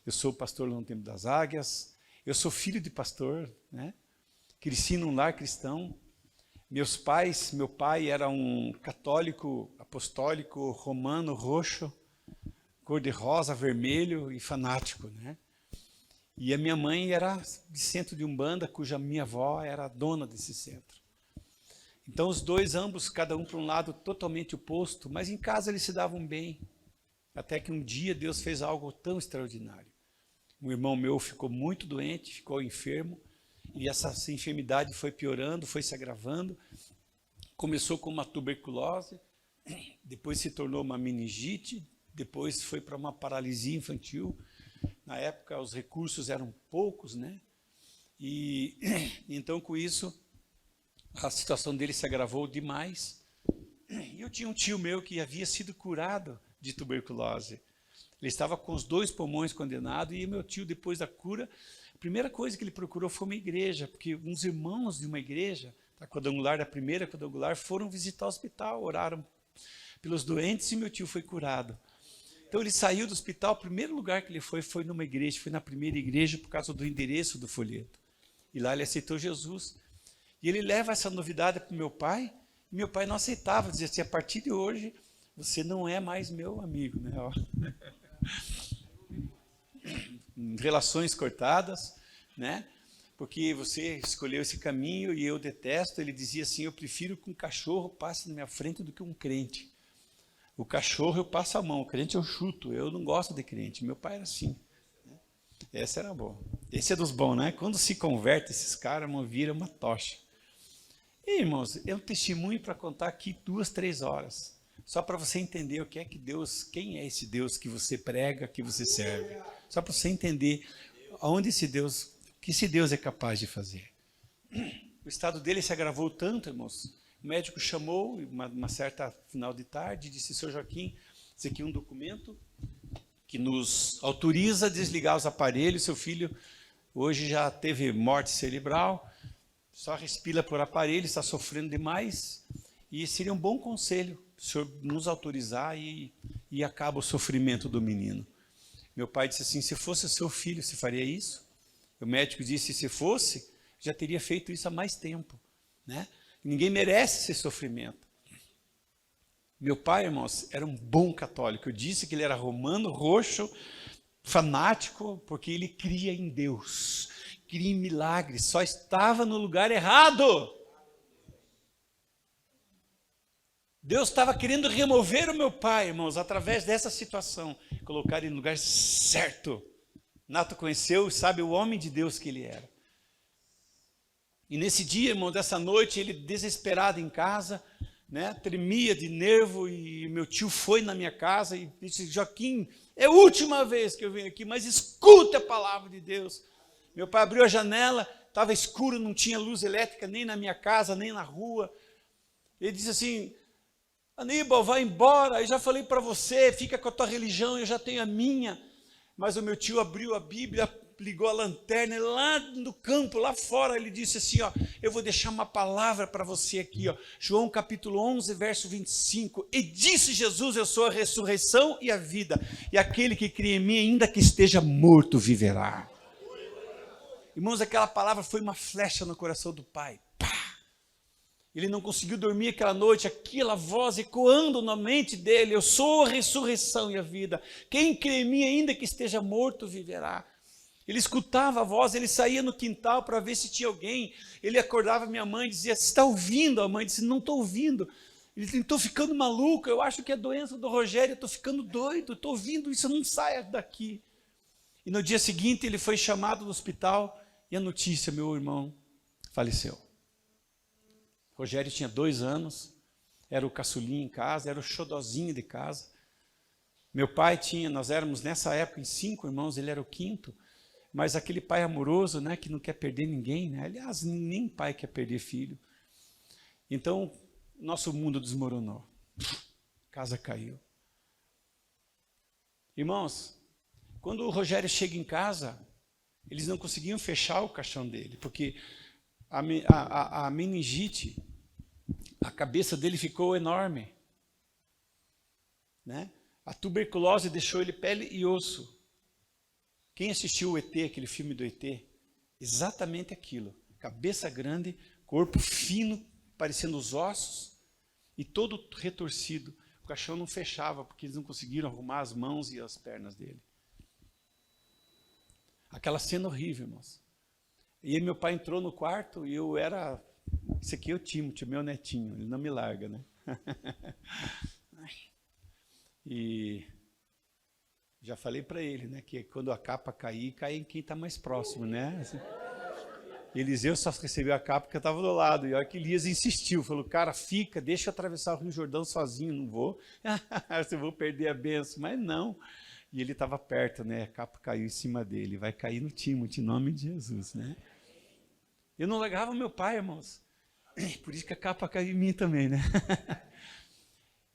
Eu sou pastor lá no Templo das Águias. Eu sou filho de pastor, né? Cresci num lar cristão. Meu pai era um católico apostólico romano roxo, cor de rosa, vermelho e fanático, né? E a minha mãe era de centro de Umbanda, cuja minha avó era a dona desse centro. Então os dois, ambos, cada um para um lado totalmente oposto, mas em casa eles se davam bem. Até que um dia Deus fez algo tão extraordinário. Um irmão meu ficou muito doente, ficou enfermo, e essa enfermidade foi piorando, foi se agravando. Começou com uma tuberculose, depois se tornou uma meningite, depois foi para uma paralisia infantil. Na época os recursos eram poucos, né? E então com isso a situação dele se agravou demais. E eu tinha um tio meu que havia sido curado de tuberculose. Ele estava com os 2 pulmões condenados, e meu tio, depois da cura, a primeira coisa que ele procurou foi uma igreja, porque uns irmãos de uma igreja, da quadrangular, da primeira quadrangular, foram visitar o hospital, oraram pelos doentes e meu tio foi curado. Então ele saiu do hospital, o primeiro lugar que ele foi numa igreja, foi na primeira igreja por causa do endereço do folheto. E lá ele aceitou Jesus. E ele leva essa novidade para o meu pai, e meu pai não aceitava, dizia assim, a partir de hoje, você não é mais meu amigo, né? Ó. Relações cortadas, né? Porque você escolheu esse caminho e eu detesto. Ele dizia assim, eu prefiro que um cachorro passe na minha frente do que um crente. O cachorro eu passo a mão, o crente eu chuto, eu não gosto de crente. Meu pai era assim. Essa era boa. Esse é dos bons, né? Quando se converte, esses caras viram uma tocha. E, irmãos, é um testemunho para contar aqui 2, 3 horas. Só para você entender o que é que Deus, quem é esse Deus que você prega, que você serve. Só para você entender aonde esse Deus, o que esse Deus é capaz de fazer. O estado dele se agravou tanto, irmãos. O médico chamou, uma certa final de tarde, disse, Sr. Joaquim, esse aqui é um documento que nos autoriza a desligar os aparelhos. Seu filho hoje já teve morte cerebral, só respira por aparelho, está sofrendo demais. E seria um bom conselho o senhor nos autorizar e acaba o sofrimento do menino. Meu pai disse assim, se fosse seu filho, você faria isso? O médico disse, se fosse, já teria feito isso há mais tempo, né? Ninguém merece esse sofrimento. Meu pai, irmãos, era um bom católico. Eu disse que ele era romano, roxo, fanático, porque ele cria em Deus, cria em milagres, só estava no lugar errado. Deus estava querendo remover o meu pai, irmãos, através dessa situação, colocar ele no lugar certo. Nato conheceu, sabe, o homem de Deus que ele era. E nesse dia, irmão, dessa noite, ele desesperado em casa, né, tremia de nervo, e meu tio foi na minha casa e disse, Joaquim, é a última vez que eu venho aqui, mas escuta a palavra de Deus. Meu pai abriu a janela, estava escuro, não tinha luz elétrica nem na minha casa, nem na rua. Ele disse assim, Aníbal, vai embora, eu já falei para você, fica com a tua religião, eu já tenho a minha. Mas o meu tio abriu a Bíblia, ligou a lanterna, e lá no campo, lá fora, ele disse assim, ó, eu vou deixar uma palavra para você aqui, ó, João capítulo 11, verso 25, e disse Jesus, eu sou a ressurreição e a vida, e aquele que crê em mim, ainda que esteja morto, viverá. Irmãos, aquela palavra foi uma flecha no coração do pai. Ele não conseguiu dormir aquela noite, aquela voz ecoando na mente dele, eu sou a ressurreição e a vida, quem crê em mim, ainda que esteja morto, viverá. Ele escutava a voz, ele saía no quintal para ver se tinha alguém, ele acordava minha mãe e dizia, você está ouvindo? A mãe disse, não estou ouvindo. Ele disse, estou ficando maluco, eu acho que é doença do Rogério, eu estou ficando doido, estou ouvindo isso, não saia daqui. E no dia seguinte ele foi chamado no hospital e a notícia, meu irmão faleceu. Rogério tinha 2 anos, era o caçulinho em casa, era o xodozinho de casa. Meu pai tinha, nós éramos nessa época em 5 irmãos, ele era o 5º, mas aquele pai amoroso, né, que não quer perder ninguém, né? Aliás, nem pai quer perder filho. Então, nosso mundo desmoronou, a casa caiu. Irmãos, quando o Rogério chega em casa, eles não conseguiam fechar o caixão dele, porque a meningite, a cabeça dele ficou enorme, né? A tuberculose deixou ele pele e osso. Quem assistiu o ET, aquele filme do ET, exatamente aquilo. Cabeça grande, corpo fino, parecendo os ossos, e todo retorcido. O caixão não fechava, porque eles não conseguiram arrumar as mãos e as pernas dele. Aquela cena horrível, irmãos. E aí meu pai entrou no quarto e eu era... Esse aqui é o Timothy, meu netinho, ele não me larga, né? E já falei para ele, né, que quando a capa cair, cai em quem está mais próximo, né? Assim, Eliseu só recebeu a capa porque eu estava do lado. E olha que Elias insistiu, falou, cara, fica, deixa eu atravessar o Rio Jordão sozinho, não vou. Eu vou perder a bênção, mas não. E ele estava perto, né? A capa caiu em cima dele. Vai cair no Timothy, em nome de Jesus, né? Eu não largava meu pai, irmãos. Por isso que a capa caiu em mim também, né?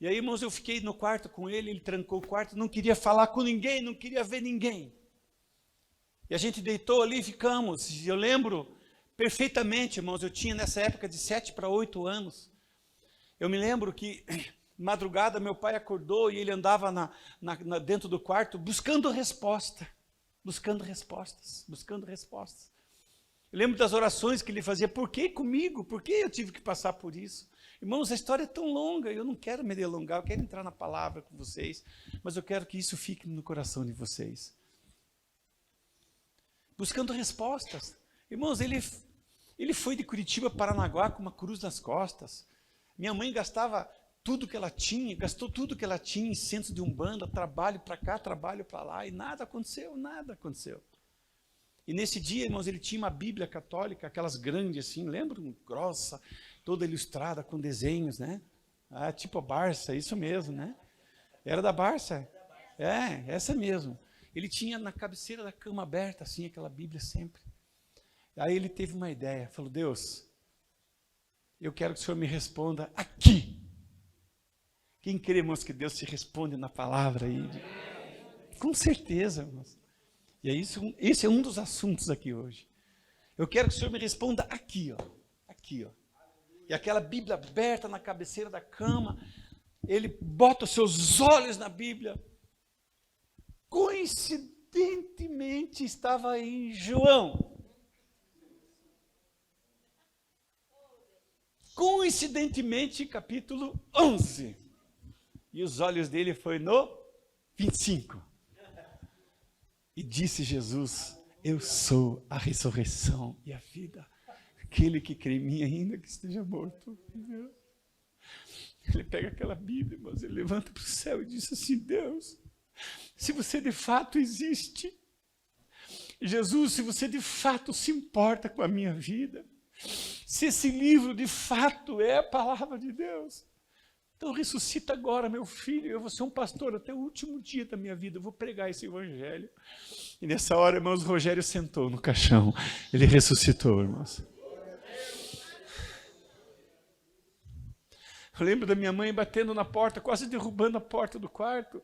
E aí, irmãos, eu fiquei no quarto com ele, ele trancou o quarto, não queria falar com ninguém, não queria ver ninguém. E a gente deitou ali e ficamos. E eu lembro perfeitamente, irmãos, eu tinha nessa época de 7 para 8 anos. Eu me lembro que, madrugada, meu pai acordou e ele andava dentro do quarto buscando resposta, buscando respostas. Eu lembro das orações que ele fazia, por que comigo? Por que eu tive que passar por isso? Irmãos, a história é tão longa, eu não quero me delongar, eu quero entrar na palavra com vocês, mas eu quero que isso fique no coração de vocês. Buscando respostas. Irmãos, ele foi de Curitiba para Paranaguá com uma cruz nas costas. Minha mãe gastava tudo que ela tinha, gastou tudo que ela tinha em centros de umbanda, trabalho para cá, trabalho para lá, e nada aconteceu. E nesse dia, irmãos, ele tinha uma Bíblia católica, aquelas grandes assim, lembram? Grossa, toda ilustrada com desenhos, né? Ah, tipo a Barça, isso mesmo, né? Era da Barça? É, essa mesmo. Ele tinha na cabeceira da cama aberta, assim, aquela Bíblia sempre. Aí ele teve uma ideia, falou, Deus, eu quero que o Senhor me responda aqui. Quem crê, irmãos, que Deus se responde na palavra aí? Com certeza, irmãos. E é isso, esse é um dos assuntos aqui hoje. Eu quero que o Senhor me responda aqui, ó. Aqui, ó. E aquela Bíblia aberta na cabeceira da cama, ele bota os seus olhos na Bíblia. Coincidentemente estava em João. Coincidentemente, capítulo 11. E os olhos dele foi no 25. E disse Jesus, eu sou a ressurreição e a vida. Aquele que crê em mim, ainda que esteja morto. Ele pega aquela Bíblia, irmãos, ele levanta para o céu e diz assim, Deus, se você de fato existe, Jesus, se você de fato se importa com a minha vida, se esse livro de fato é a palavra de Deus, então ressuscita agora, meu filho, eu vou ser um pastor até o último dia da minha vida, eu vou pregar esse evangelho. E nessa hora, irmãos, Rogério sentou no caixão, ele ressuscitou, irmãos. Eu lembro da minha mãe batendo na porta, quase derrubando a porta do quarto.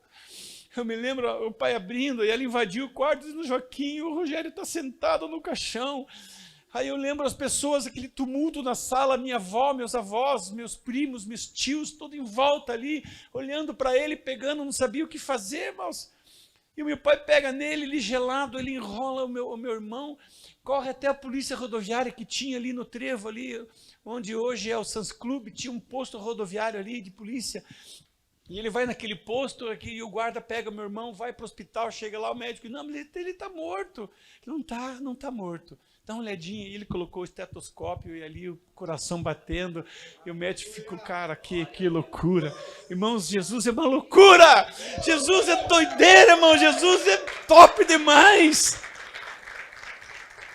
Eu me lembro o pai abrindo, e ela invadiu o quarto, dizendo, Joaquim, o Rogério está sentado no caixão. Aí eu lembro as pessoas, aquele tumulto na sala, minha avó, meus avós, meus primos, meus tios, todo em volta ali, olhando para ele, pegando, não sabia o que fazer, irmãos. E o meu pai pega nele, ele gelado, ele enrola o meu irmão, corre até a polícia rodoviária que tinha ali no trevo, ali, onde hoje é o Sans Club, tinha um posto rodoviário ali de polícia. E ele vai naquele posto, aqui, e o guarda pega meu irmão, vai para o hospital, chega lá, o médico diz, não, ele está morto. Ele não está morto. Dá uma olhadinha, ele colocou o estetoscópio e ali o coração batendo, e o médico ficou, cara, que loucura. Irmãos, Jesus é uma loucura, Jesus é doideira, irmão, Jesus é top demais.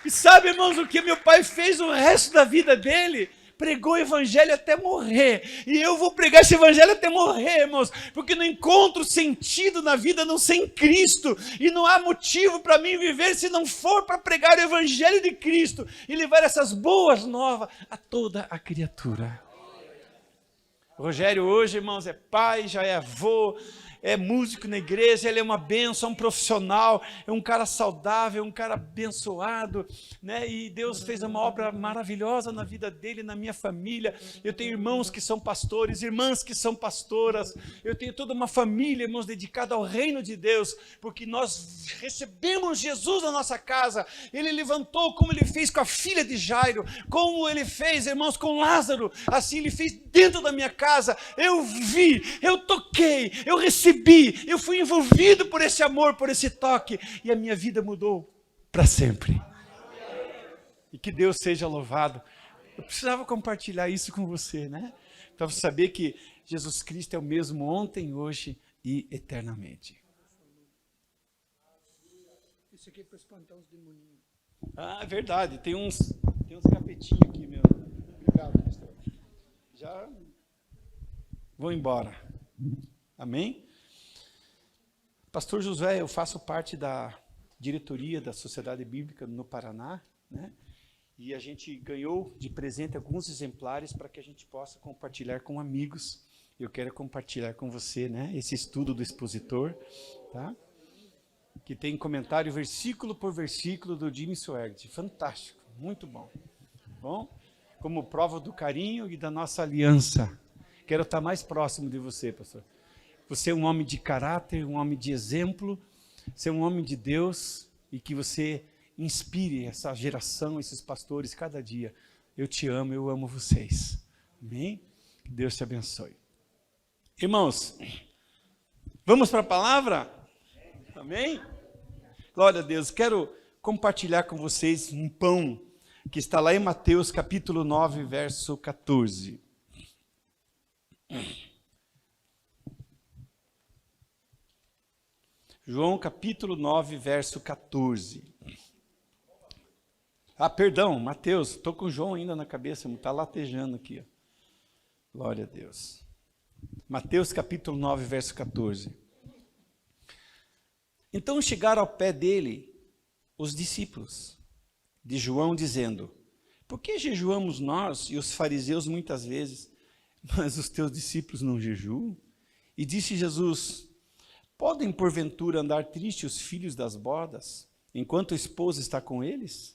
E sabe, irmãos, o que meu pai fez o resto da vida dele? Pregou o evangelho até morrer, e eu vou pregar esse evangelho até morrer, irmãos, porque não encontro sentido na vida a não ser em Cristo, e não há motivo para mim viver se não for para pregar o evangelho de Cristo, e levar essas boas novas a toda a criatura. O Rogério hoje, irmãos, é pai, já é avô, é músico na igreja, ele é uma bênção, é um profissional, é um cara saudável, é um cara abençoado, né? E Deus fez uma obra maravilhosa na vida dele, na minha família. Eu tenho irmãos que são pastores, irmãs que são pastoras, eu tenho toda uma família, irmãos, dedicada ao reino de Deus, porque nós recebemos Jesus na nossa casa. Ele levantou como ele fez com a filha de Jairo, como ele fez, irmãos, com Lázaro, assim ele fez dentro da minha casa. Eu vi, eu toquei, eu recebi, eu fui envolvido por esse amor, por esse toque, e a minha vida mudou para sempre. E que Deus seja louvado. Eu precisava compartilhar isso com você, né? Para você saber que Jesus Cristo é o mesmo ontem, hoje e eternamente. Isso aqui é para espantar os demoninhos. Ah, é verdade. Tem uns capetinhos aqui, meu. Obrigado, pastor. Já vou embora. Amém? Pastor Josué, eu faço parte da diretoria da Sociedade Bíblica no Paraná, né? E a gente ganhou de presente alguns exemplares para que a gente possa compartilhar com amigos. Eu quero compartilhar com você, né, esse estudo do expositor, tá? Que tem comentário versículo por versículo do Jimmy Swaggart. Fantástico, muito bom. Bom, como prova do carinho e da nossa aliança. Quero estar mais próximo de você, pastor. Você é um homem de caráter, um homem de exemplo, você é um homem de Deus e que você inspire essa geração, esses pastores cada dia. Eu te amo, eu amo vocês. Amém? Que Deus te abençoe. Irmãos, vamos para a palavra? Amém? Glória a Deus. Quero compartilhar com vocês um pão que está lá em Mateus capítulo 9, verso 14. João capítulo 9, verso 14. Ah, perdão, Mateus, estou com o João ainda na cabeça, está latejando aqui. Ó. Glória a Deus. Mateus capítulo 9, verso 14. Então chegaram ao pé dele os discípulos de João, dizendo: por que jejuamos nós e os fariseus muitas vezes, mas os teus discípulos não jejuam? E disse Jesus: podem porventura andar tristes os filhos das bodas, enquanto a esposa está com eles?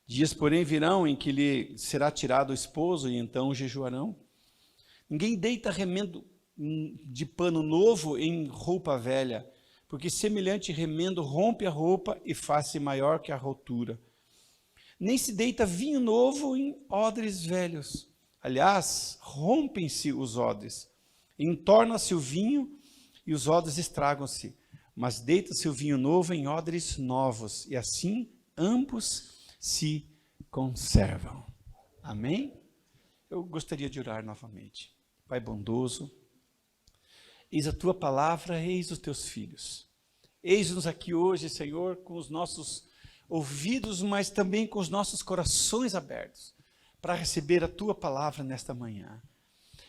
Dias, porém, virão em que lhe será tirado o esposo, e então jejuarão. Ninguém deita remendo de pano novo em roupa velha, porque semelhante remendo rompe a roupa e faz-se maior que a rotura. Nem se deita vinho novo em odres velhos. Aliás, rompem-se os odres, entorna-se o vinho e os odres estragam-se. Mas deita-se o vinho novo em odres novos, e assim ambos se conservam. Amém? Eu gostaria de orar novamente. Pai bondoso, eis a tua palavra, eis os teus filhos. Eis-nos aqui hoje, Senhor, com os nossos ouvidos, mas também com os nossos corações abertos, para receber a tua palavra nesta manhã.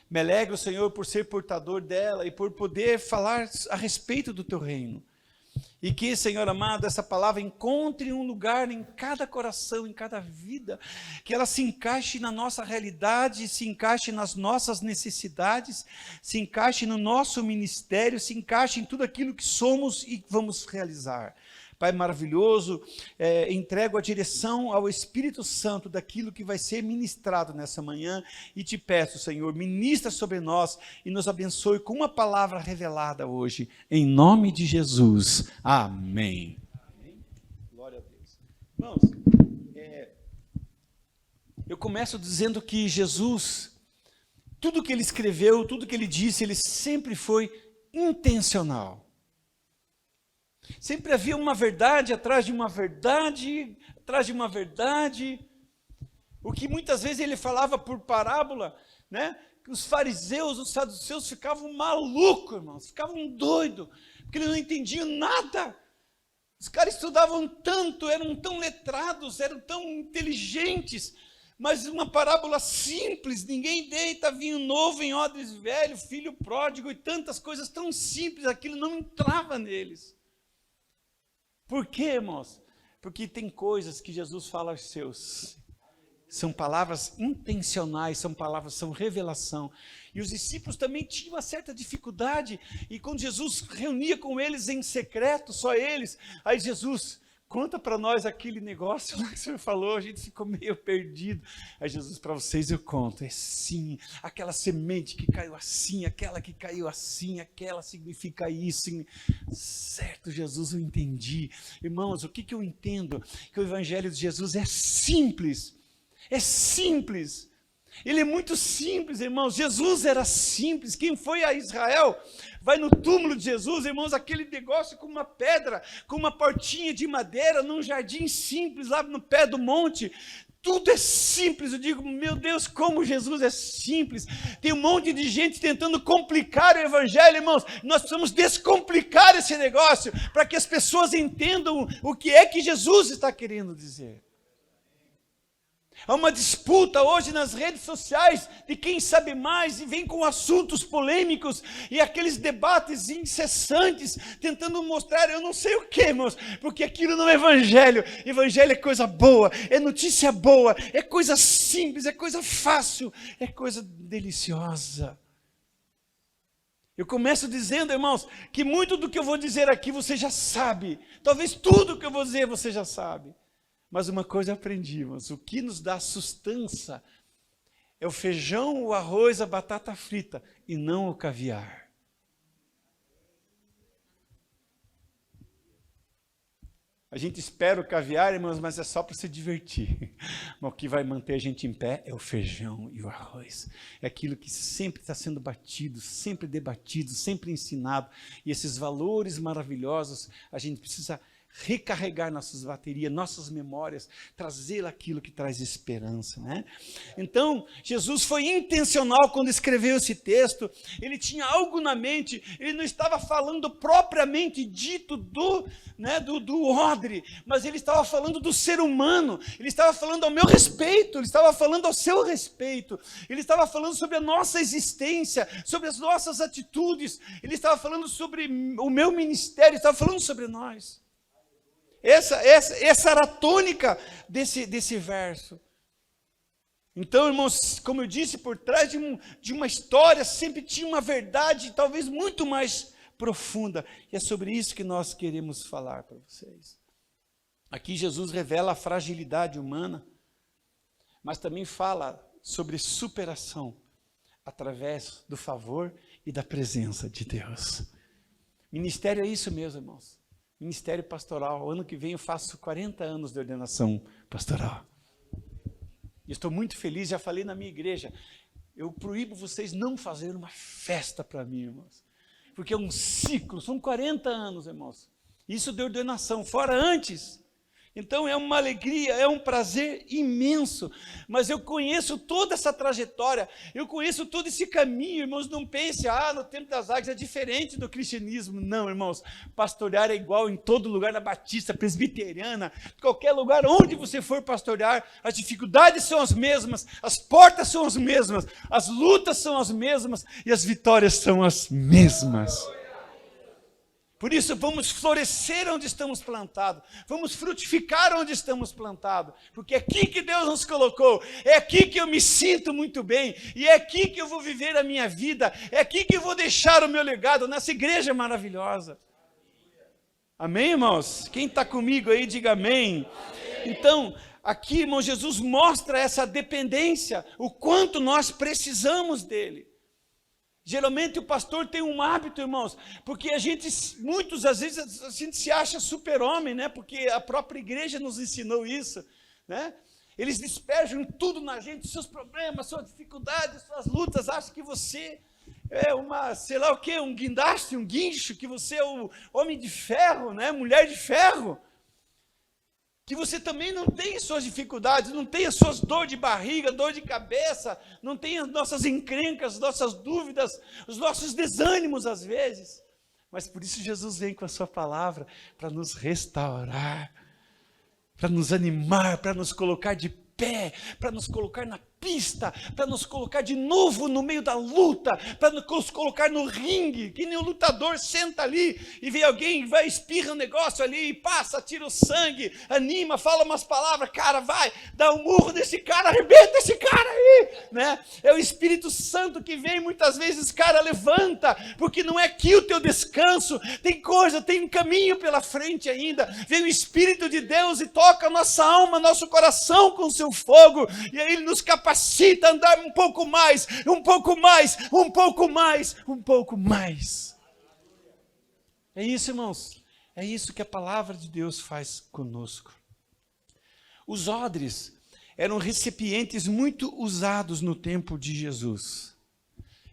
Me alegro, Senhor, por ser portador dela e por poder falar a respeito do teu reino. E que, Senhor amado, essa palavra encontre um lugar em cada coração, em cada vida, que ela se encaixe na nossa realidade, se encaixe nas nossas necessidades, se encaixe no nosso ministério, se encaixe em tudo aquilo que somos e vamos realizar. Pai maravilhoso, entrego a direção ao Espírito Santo daquilo que vai ser ministrado nessa manhã e te peço, Senhor, ministra sobre nós e nos abençoe com uma palavra revelada hoje, em nome de Jesus. Amém. Amém. Glória a Deus. Irmãos, eu começo dizendo que Jesus, tudo que ele escreveu, tudo que ele disse, ele sempre foi intencional. Sempre havia uma verdade atrás de uma verdade, atrás de uma verdade. O que muitas vezes ele falava por parábola, né? Que os fariseus, os saduceus ficavam malucos, irmãos, ficavam doidos, porque eles não entendiam nada. Os caras estudavam tanto, eram tão letrados, eram tão inteligentes, mas uma parábola simples, ninguém deita vinho novo em odres velho, filho pródigo e tantas coisas tão simples, aquilo não entrava neles. Por quê, irmãos? Porque tem coisas que Jesus fala aos seus, São palavras intencionais, são revelação. E os discípulos também tinham uma certa dificuldade. E quando Jesus reunia com eles em secreto, só eles, aí Jesus, conta para nós aquele negócio lá que o Senhor falou, a gente ficou meio perdido. Aí Jesus, para vocês eu conto, é sim, aquela semente que caiu assim, aquela que caiu assim, aquela significa isso. Certo, Jesus, eu entendi. Irmãos, o que eu entendo? Que o Evangelho de Jesus é simples. É simples. Ele é muito simples, irmãos. Jesus era simples. Quem foi a Israel, vai no túmulo de Jesus, irmãos, aquele negócio com uma pedra, com uma portinha de madeira, num jardim simples, lá no pé do monte. Tudo é simples. Eu digo, meu Deus, como Jesus é simples. Tem um monte de gente tentando complicar o Evangelho, irmãos. Nós precisamos descomplicar esse negócio, para que as pessoas entendam o que é que Jesus está querendo dizer. Há uma disputa hoje nas redes sociais de quem sabe mais e vem com assuntos polêmicos e aqueles debates incessantes tentando mostrar eu não sei o que, irmãos, porque aquilo não é evangelho. Evangelho é coisa boa, é notícia boa, é coisa simples, é coisa fácil, é coisa deliciosa. Eu começo dizendo, irmãos, que muito do que eu vou dizer aqui você já sabe. Talvez tudo que eu vou dizer você já sabe. Mas uma coisa aprendimos, o que nos dá sustância é o feijão, o arroz, a batata frita, e não o caviar. A gente espera o caviar, irmãos, mas é só para se divertir. Mas o que vai manter a gente em pé é o feijão e o arroz. É aquilo que sempre está sendo batido, sempre debatido, sempre ensinado. E esses valores maravilhosos, a gente precisa recarregar nossas baterias, nossas memórias, trazer aquilo que traz esperança, né? Então, Jesus foi intencional quando escreveu esse texto. Ele tinha algo na mente. Ele não estava falando propriamente dito do odre, mas ele estava falando do ser humano. Ele estava falando ao meu respeito, ele estava falando ao seu respeito. Ele estava falando sobre a nossa existência, sobre as nossas atitudes. Ele estava falando sobre o meu ministério, ele estava falando sobre nós. Essa era a tônica desse verso. Então, irmãos, como eu disse, por trás de uma história sempre tinha uma verdade, talvez muito mais profunda. E é sobre isso que nós queremos falar para vocês. Aqui Jesus revela a fragilidade humana, mas também fala sobre superação através do favor e da presença de Deus. Ministério é isso mesmo, irmãos. Ministério pastoral. Ano que vem eu faço 40 anos de ordenação pastoral. E estou muito feliz, já falei na minha igreja. Eu proíbo vocês não fazerem uma festa para mim, irmãos. Porque é um ciclo, são 40 anos, irmãos. Isso de ordenação, fora antes. Então é uma alegria, é um prazer imenso, mas eu conheço toda essa trajetória, eu conheço todo esse caminho, irmãos. Não pense, no tempo das águas é diferente do cristianismo. Não, irmãos, pastorear é igual em todo lugar, na batista, presbiteriana, qualquer lugar onde você for pastorear, as dificuldades são as mesmas, as portas são as mesmas, as lutas são as mesmas e as vitórias são as mesmas. Por isso, vamos florescer onde estamos plantados, vamos frutificar onde estamos plantados, porque é aqui que Deus nos colocou, é aqui que eu me sinto muito bem, e é aqui que eu vou viver a minha vida, é aqui que eu vou deixar o meu legado, nessa igreja maravilhosa. Amém, irmãos? Quem está comigo aí, diga amém. Então, aqui, irmão, Jesus mostra essa dependência, o quanto nós precisamos dele. Geralmente o pastor tem um hábito, irmãos, porque muitas vezes a gente se acha super-homem, né? Porque a própria igreja nos ensinou isso, né? Eles despejam tudo na gente, seus problemas, suas dificuldades, suas lutas, acham que você é um guindaste, um guincho, que você é o homem de ferro, né? Mulher de ferro. Que você também não tem suas dificuldades, não tem as suas dores de barriga, dor de cabeça, não tem as nossas encrencas, nossas dúvidas, os nossos desânimos às vezes. Mas por isso Jesus vem com a sua palavra para nos restaurar, para nos animar, para nos colocar de pé, para nos colocar na pista, para nos colocar de novo no meio da luta, para nos colocar no ringue, que nem o lutador senta ali e vê alguém, vai, espirra um negócio ali, passa, tira o sangue, anima, fala umas palavras, cara, vai, dá um murro nesse cara, arrebenta esse cara aí, né? É o Espírito Santo que vem muitas vezes, cara, levanta, porque não é aqui o teu descanso, tem coisa, tem um caminho pela frente ainda, vem o Espírito de Deus e toca a nossa alma, nosso coração com o seu fogo, e aí ele nos capacita a andar um pouco mais, um pouco mais, um pouco mais, um pouco mais. É isso, irmãos, é isso que a palavra de Deus faz conosco. Os odres eram recipientes muito usados no tempo de Jesus.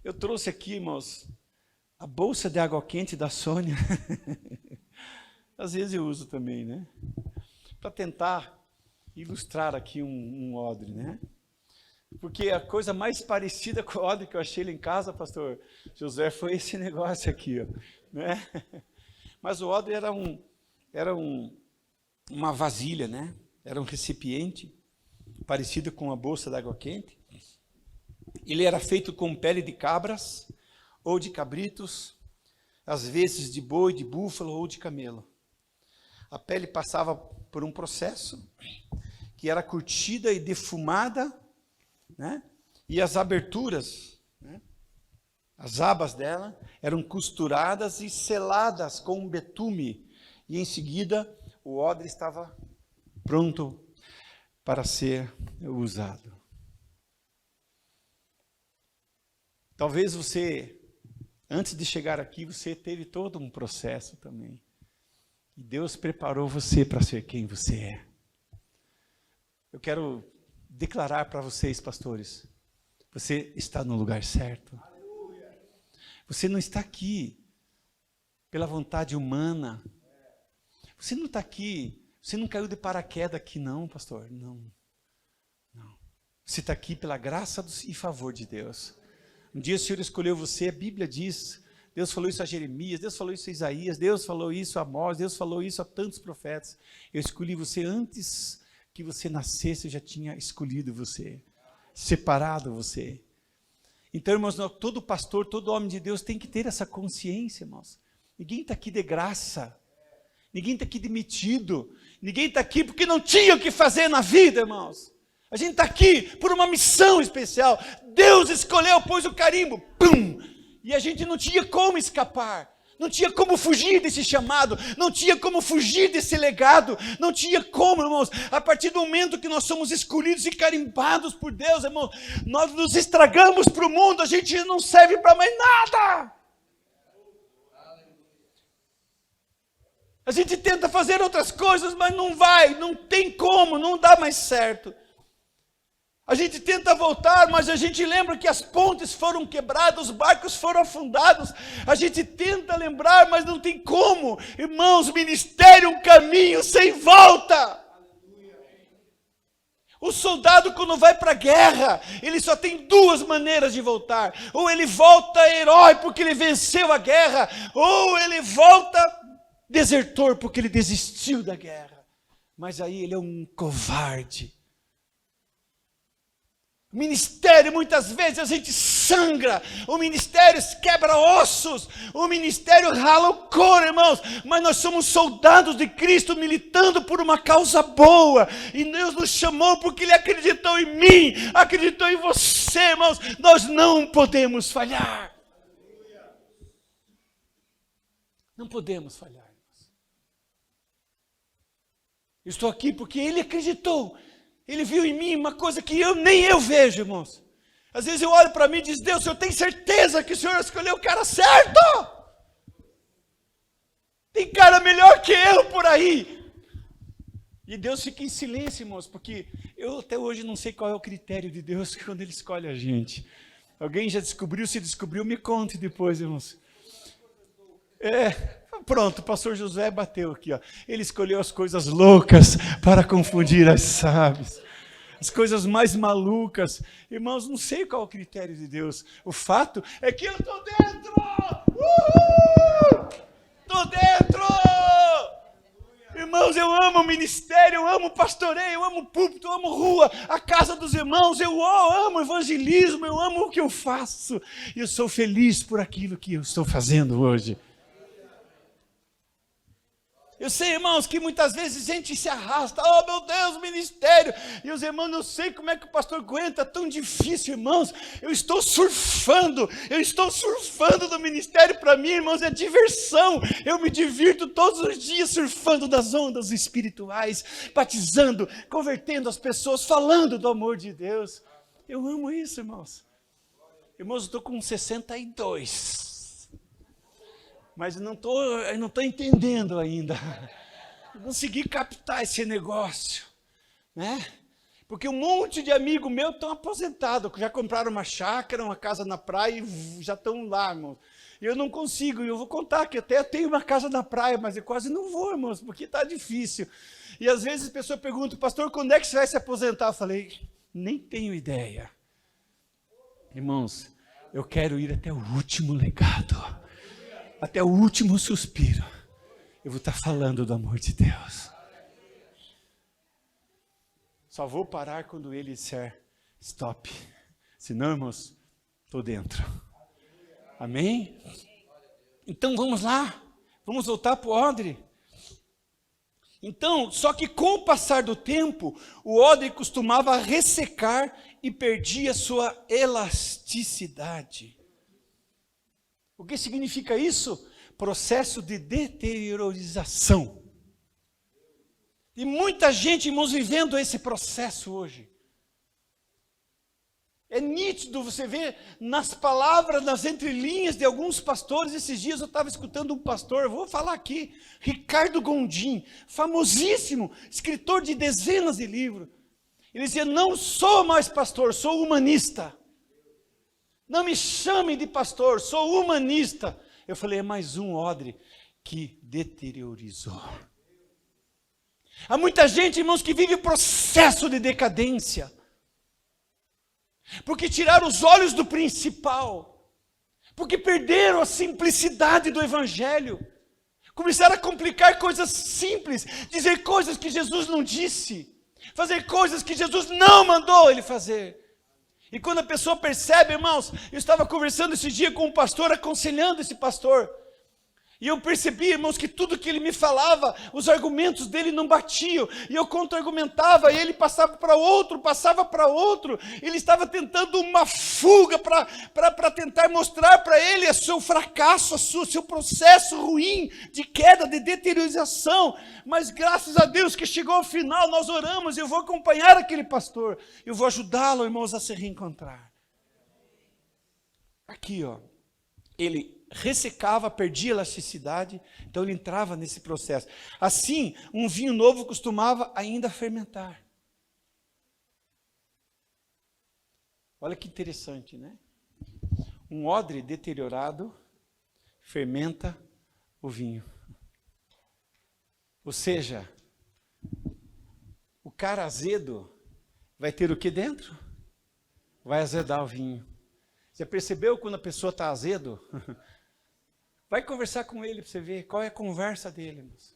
Eu trouxe aqui, irmãos, a bolsa de água quente da Sônia. Às vezes eu uso também, né? Para tentar ilustrar aqui um odre, né? Porque a coisa mais parecida com o odre que eu achei lá em casa, pastor José, foi esse negócio aqui, ó, né? Mas o odre era uma vasilha, né? Era um recipiente parecido com a bolsa de água quente. Ele era feito com pele de cabras ou de cabritos, às vezes de boi, de búfalo ou de camelo. A pele passava por um processo que era curtida e defumada, né? E as aberturas, né? As abas dela eram costuradas e seladas com um betume, e em seguida o odre estava pronto para ser usado. Talvez você, antes de chegar aqui, você teve todo um processo também. E Deus preparou você para ser quem você é. Eu quero declarar para vocês, pastores, você está no lugar certo. Você não está aqui pela vontade humana. Você não está aqui, você não caiu de paraquedas aqui não, pastor. Não. Você está aqui pela graça e favor de Deus. Um dia o Senhor escolheu você, a Bíblia diz, Deus falou isso a Jeremias, Deus falou isso a Isaías, Deus falou isso a Amós, Deus falou isso a tantos profetas. Eu escolhi você antes que você nascesse, eu já tinha escolhido você, separado você. Então, irmãos, todo pastor, todo homem de Deus tem que ter essa consciência, irmãos. Ninguém está aqui de graça, ninguém está aqui demitido, ninguém está aqui porque não tinha o que fazer na vida, irmãos. A gente está aqui por uma missão especial. Deus escolheu, pôs o carimbo, pum! E a gente não tinha como escapar, não tinha como fugir desse chamado, não tinha como fugir desse legado, não tinha como, irmãos. A partir do momento que nós somos escolhidos e carimbados por Deus, irmãos, nós nos estragamos para o mundo, a gente não serve para mais nada. A gente tenta fazer outras coisas, mas não vai, não tem como, não dá mais certo. A gente tenta voltar, mas a gente lembra que as pontes foram quebradas, os barcos foram afundados. A gente tenta lembrar, mas não tem como. Irmãos, o ministério é um caminho sem volta. O soldado, quando vai para a guerra, ele só tem duas maneiras de voltar. Ou ele volta herói porque ele venceu a guerra, ou ele volta desertor porque ele desistiu da guerra. Mas aí ele é um covarde. O ministério, muitas vezes a gente sangra, o ministério quebra ossos, o ministério rala o couro, irmãos, mas nós somos soldados de Cristo militando por uma causa boa, e Deus nos chamou porque Ele acreditou em mim, acreditou em você, irmãos. Nós não podemos falhar. Não podemos falhar, irmãos. Eu estou aqui porque Ele acreditou. Ele viu em mim uma coisa que nem eu vejo, irmãos. Às vezes eu olho para mim e digo, Deus, eu tenho certeza que o Senhor escolheu o cara certo. Tem cara melhor que eu por aí. E Deus fica em silêncio, irmãos, porque eu até hoje não sei qual é o critério de Deus quando Ele escolhe a gente. Alguém já descobriu? Se descobriu, me conte depois, irmãos. Pronto, o pastor José bateu aqui, ó. Ele escolheu as coisas loucas para confundir as sábias. As coisas mais malucas. Irmãos, não sei qual é o critério de Deus. O fato é que eu estou dentro! Uhul! Estou dentro! Irmãos, eu amo o ministério, eu amo o pastoreio, eu amo o púlpito, eu amo rua, a casa dos irmãos, eu amo o evangelismo, eu amo o que eu faço. E eu sou feliz por aquilo que eu estou fazendo hoje. Eu sei, irmãos, que muitas vezes a gente se arrasta. Oh, meu Deus, ministério. E os irmãos, não sei como é que o pastor aguenta, tão difícil, irmãos. Eu estou surfando do ministério. Para mim, irmãos, é diversão. Eu me divirto todos os dias surfando das ondas espirituais, batizando, convertendo as pessoas, falando do amor de Deus. Eu amo isso, irmãos. Irmãos, eu estou com 62. Mas eu não estou entendendo ainda. Não consegui captar esse negócio, né? Porque um monte de amigo meu estão aposentados, já compraram uma chácara, uma casa na praia e já estão lá, irmão. E eu não consigo, eu vou contar que até eu tenho uma casa na praia, mas eu quase não vou, irmãos, porque está difícil. E às vezes a pessoa pergunta, pastor, quando é que você vai se aposentar? Eu falei, nem tenho ideia. Irmãos, eu quero ir até o último legado. Até o último suspiro, eu vou estar falando do amor de Deus. Só vou parar quando Ele disser stop. Senão, irmãos, estou dentro. Amém? Então vamos lá. Vamos voltar para o odre. Então, só que com o passar do tempo, o odre costumava ressecar e perdia sua elasticidade. O que significa isso? Processo de deteriorização. E muita gente, irmãos, vivendo esse processo hoje. É nítido você ver nas palavras, nas entrelinhas de alguns pastores. Esses dias eu estava escutando um pastor, vou falar aqui, Ricardo Gondim, famosíssimo, escritor de dezenas de livros. Ele dizia, não sou mais pastor, sou humanista. Não me chamem de pastor, sou humanista. Eu falei, é mais um odre que deteriorizou. Há muita gente, irmãos, que vive processo de decadência. Porque tiraram os olhos do principal. Porque perderam a simplicidade do evangelho. Começaram a complicar coisas simples. Dizer coisas que Jesus não disse. Fazer coisas que Jesus não mandou ele fazer. E quando a pessoa percebe, irmãos, eu estava conversando esse dia com um pastor, aconselhando esse pastor. E eu percebi, irmãos, que tudo que ele me falava, os argumentos dele não batiam. E eu contra-argumentava, e ele passava para outro. Ele estava tentando uma fuga para tentar mostrar para ele o seu fracasso, o seu processo ruim de queda, de deteriorização. Mas graças a Deus que chegou ao final, nós oramos, eu vou acompanhar aquele pastor. Eu vou ajudá-lo, irmãos, a se reencontrar. Aqui, ó, ele ressecava, perdia elasticidade, então ele entrava nesse processo. Assim, um vinho novo costumava ainda fermentar. Olha que interessante, né? Um odre deteriorado fermenta o vinho. Ou seja, o cara azedo vai ter o que dentro? Vai azedar o vinho. Já percebeu quando a pessoa está azedo? Vai conversar com ele para você ver qual é a conversa dele, irmãos.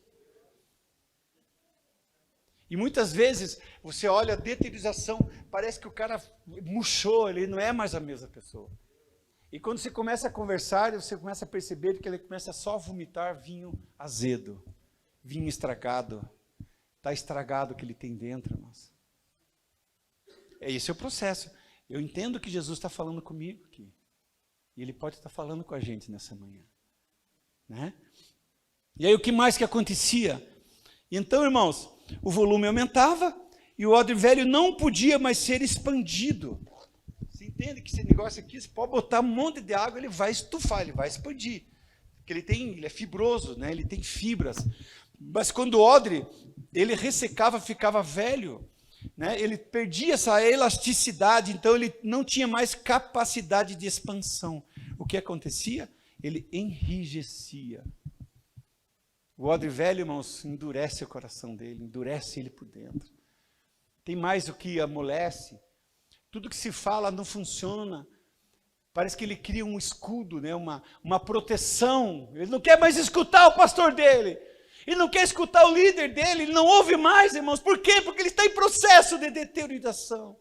E muitas vezes você olha a deteriorização, parece que o cara murchou, ele não é mais a mesma pessoa. E quando você começa a conversar, você começa a perceber que ele começa só a vomitar vinho azedo, vinho estragado. Está estragado o que ele tem dentro, irmãos. Esse é o processo. Eu entendo que Jesus está falando comigo aqui. E Ele pode estar falando com a gente nessa manhã. Né? E aí o que mais que acontecia? Então, irmãos, o volume aumentava e o odre velho não podia mais ser expandido. Você entende que esse negócio aqui, você pode botar um monte de água, ele vai estufar, ele vai expandir. Porque ele é fibroso, né? Ele tem fibras. Mas quando o odre, ele ressecava, ficava velho, né? Ele perdia essa elasticidade, então ele não tinha mais capacidade de expansão. O que acontecia? Ele enrijecia. O odre velho, irmãos, endurece o coração dele, endurece ele por dentro. Tem mais o que amolece. Tudo que se fala não funciona. Parece que ele cria um escudo, né? uma proteção. Ele não quer mais escutar o pastor dele. Ele não quer escutar o líder dele, ele não ouve mais, irmãos. Por quê? Porque ele está em processo de deterioração.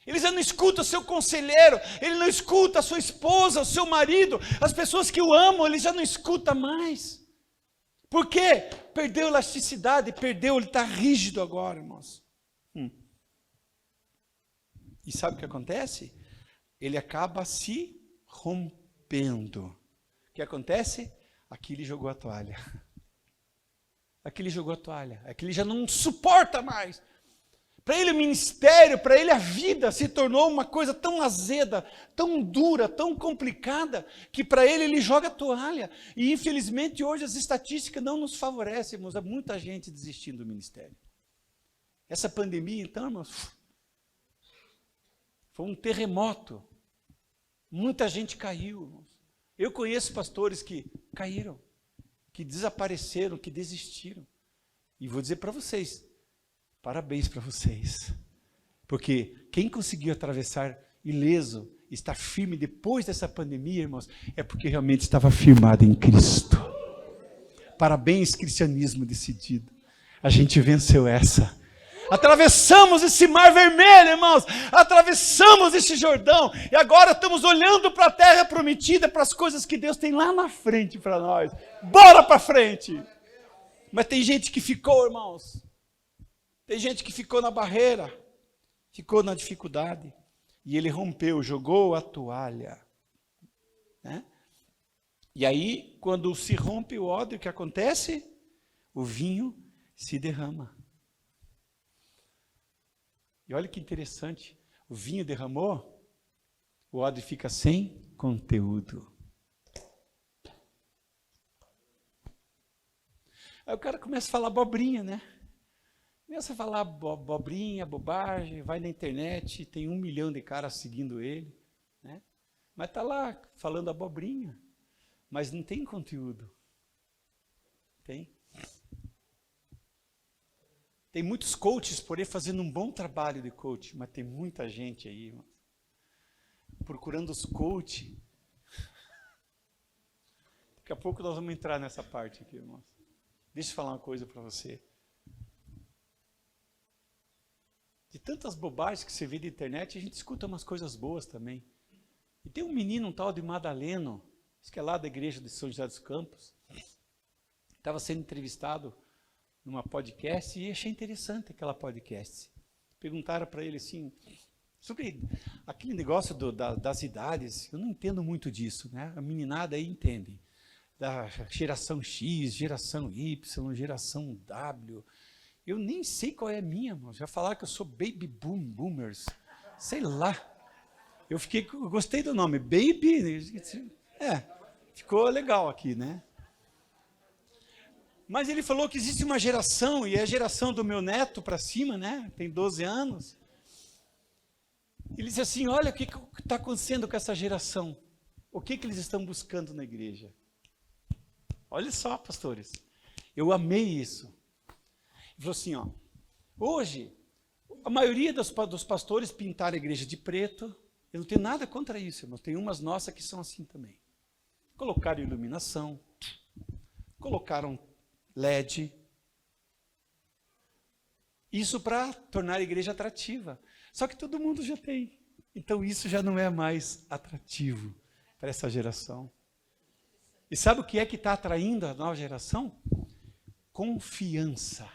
Ele já não escuta o seu conselheiro, ele não escuta a sua esposa, o seu marido, as pessoas que o amam, ele já não escuta mais. Por quê? Perdeu elasticidade, ele está rígido agora, irmãos. E sabe o que acontece? Ele acaba se rompendo. O que acontece? Aqui ele jogou a toalha. Aqui ele já não suporta mais. Para ele o ministério, para ele a vida se tornou uma coisa tão azeda, tão dura, tão complicada, que para ele joga a toalha. E infelizmente hoje as estatísticas não nos favorecem, irmãos. Há muita gente desistindo do ministério. Essa pandemia, então, irmãos, foi um terremoto. Muita gente caiu, irmãos. Eu conheço pastores que caíram, que desapareceram, que desistiram. E vou dizer para vocês, parabéns para vocês. Porque quem conseguiu atravessar ileso, estar firme depois dessa pandemia, irmãos, é porque realmente estava firmado em Cristo. Parabéns, cristianismo decidido. A gente venceu essa. Atravessamos esse mar vermelho, irmãos. Atravessamos esse Jordão. E agora estamos olhando para a terra prometida, para as coisas que Deus tem lá na frente para nós. Bora para frente. Mas tem gente que ficou, irmãos. Tem gente que ficou na barreira. Ficou na dificuldade. E ele rompeu, jogou a toalha. Né? E aí, quando se rompe o odre, o que acontece? O vinho se derrama. E olha que interessante, o vinho derramou, o odre fica sem conteúdo. Aí o cara começa a falar abobrinha, né? Começa a falar abobrinha, bobagem, vai na internet, tem 1 milhão de caras seguindo ele, né? Mas está lá falando abobrinha, mas não tem conteúdo. Tem? Tem muitos coaches por aí fazendo um bom trabalho de coach, mas tem muita gente aí, irmão, procurando os coaches. Daqui a pouco nós vamos entrar nessa parte aqui, irmãos. Deixa eu falar uma coisa para você. De tantas bobagens que você vê na internet, a gente escuta umas coisas boas também. E tem um menino, um tal de Madaleno, acho que é lá da igreja de São José dos Campos, estava sendo entrevistado numa podcast e achei interessante aquela podcast. Perguntaram para ele assim, sobre aquele negócio das idades, eu não entendo muito disso, né? A meninada aí entende. Da geração X, geração Y, geração W. Eu nem sei qual é a minha, irmão. Já falaram que eu sou baby boomers. Sei lá. Eu gostei do nome, baby. Ficou legal aqui, né? Mas ele falou que existe uma geração, e é a geração do meu neto para cima, né? Tem 12 anos. Ele disse assim, olha o que está acontecendo com essa geração. O que eles estão buscando na igreja. Olha só, pastores. Eu amei isso. Ele falou assim, ó. Hoje, a maioria dos pastores pintaram a igreja de preto. Eu não tenho nada contra isso, irmão. Tem umas nossas que são assim também. Colocaram iluminação. Colocaram LED. Isso para tornar a igreja atrativa. Só que todo mundo já tem. Então isso já não é mais atrativo para essa geração. E sabe o que é que está atraindo a nova geração? Confiança.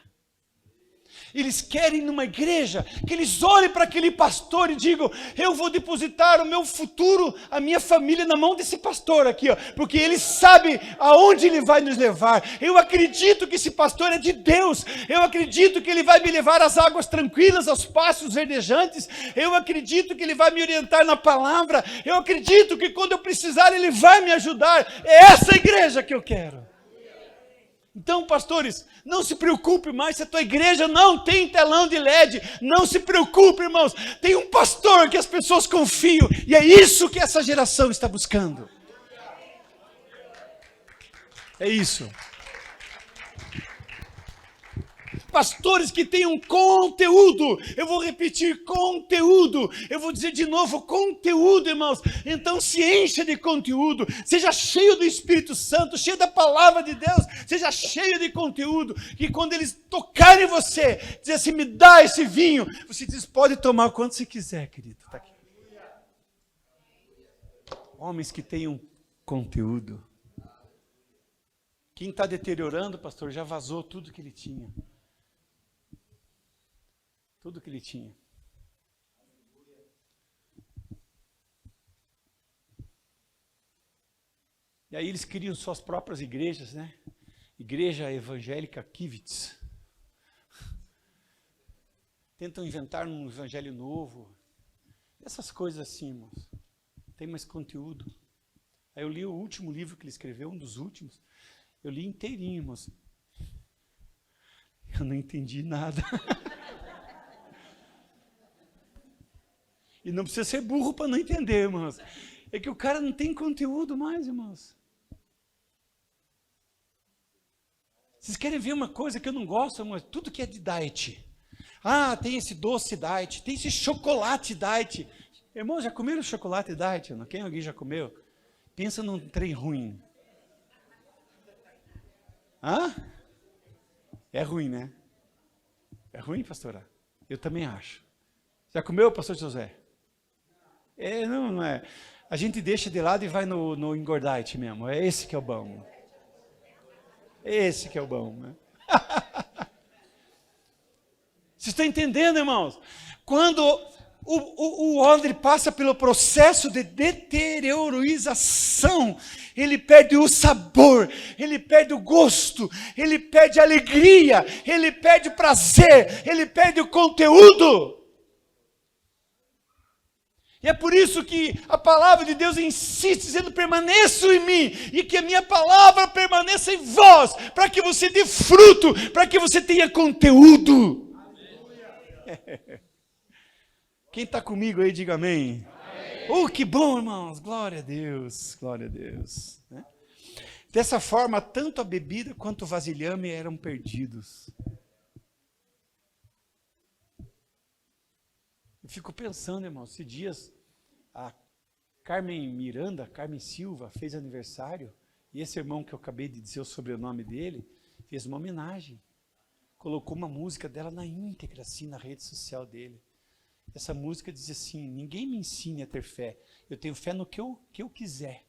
Eles querem numa igreja que eles olhem para aquele pastor e digam, eu vou depositar o meu futuro, a minha família na mão desse pastor aqui, ó, porque ele sabe aonde ele vai nos levar. Eu acredito que esse pastor é de Deus. Eu acredito que ele vai me levar às águas tranquilas, aos pastos verdejantes. Eu acredito que ele vai me orientar na palavra. Eu acredito que quando eu precisar ele vai me ajudar. É essa igreja que eu quero. Então, pastores, não se preocupe mais se a tua igreja não tem telão de LED. Não se preocupe, irmãos. Tem um pastor que as pessoas confiam. E é isso que essa geração está buscando. É isso. pastores que tenham conteúdo. Eu vou repetir, conteúdo. Eu vou dizer de novo, conteúdo, irmãos. Então se encha de conteúdo, seja cheio do Espírito Santo, cheio da palavra de Deus, seja cheio de conteúdo, que quando eles tocarem você, dizer assim, me dá esse vinho, você diz, pode tomar o quanto você quiser, querido. Está aqui. Homens que tenham conteúdo. Quem está deteriorando, pastor, já vazou tudo que ele tinha. Tudo que ele tinha. E aí eles criam suas próprias igrejas, né? Igreja Evangélica Kivitz. Tentam inventar um evangelho novo. Essas coisas assim, irmãos. Tem mais conteúdo. Aí eu li o último livro que ele escreveu, um dos últimos. Eu li inteirinho, irmãos. Eu não entendi nada. E não precisa ser burro para não entender, irmãos. É que o cara não tem conteúdo mais, irmãos. Vocês querem ver uma coisa que eu não gosto, irmãos? Tudo que é de diet. Ah, tem esse doce diet, tem esse chocolate diet. Irmãos, já comeram chocolate diet? Não? Quem alguém já comeu? Pensa num trem ruim. Hã? É ruim, né? É ruim, pastora? Eu também acho. Já comeu, pastor José? Não é. A gente deixa de lado e vai no engordite mesmo. É esse que é o bom. Esse que é o bom, né? Vocês estão entendendo, irmãos? Quando o homem passa pelo processo de deteriorização, ele perde o sabor, ele perde o gosto, ele perde a alegria, ele perde o prazer, ele perde o conteúdo. E é por isso que a palavra de Deus insiste, dizendo, permaneçam em mim, e que a minha palavra permaneça em vós, para que você dê fruto, para que você tenha conteúdo. Quem está comigo aí, diga amém. Oh, que bom, irmãos, glória a Deus, glória a Deus. Né? Dessa forma, tanto a bebida quanto o vasilhame eram perdidos. Eu fico pensando, irmãos, esses dias a Carmen Silva fez aniversário, e esse irmão que eu acabei de dizer o sobrenome dele, fez uma homenagem. Colocou uma música dela na íntegra, assim, na rede social dele. Essa música diz assim, ninguém me ensine a ter fé, eu tenho fé no que eu quiser.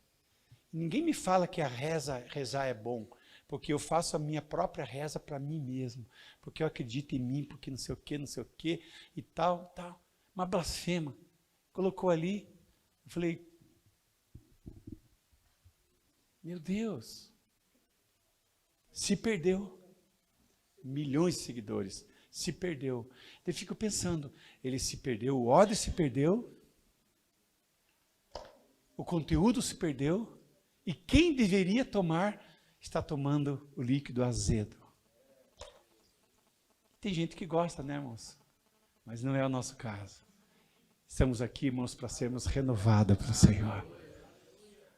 Ninguém me fala que rezar é bom, porque eu faço a minha própria reza para mim mesmo, porque eu acredito em mim, porque não sei o que, e tal. Uma blasfema. Colocou ali, eu falei, meu Deus, se perdeu. Milhões de seguidores, se perdeu. Eu fico pensando, ele se perdeu, o ódio se perdeu, o conteúdo se perdeu, e quem deveria tomar, está tomando o líquido azedo. Tem gente que gosta, né, irmãos? Mas não é o nosso caso. Estamos aqui, irmãos, para sermos renovados pelo Senhor.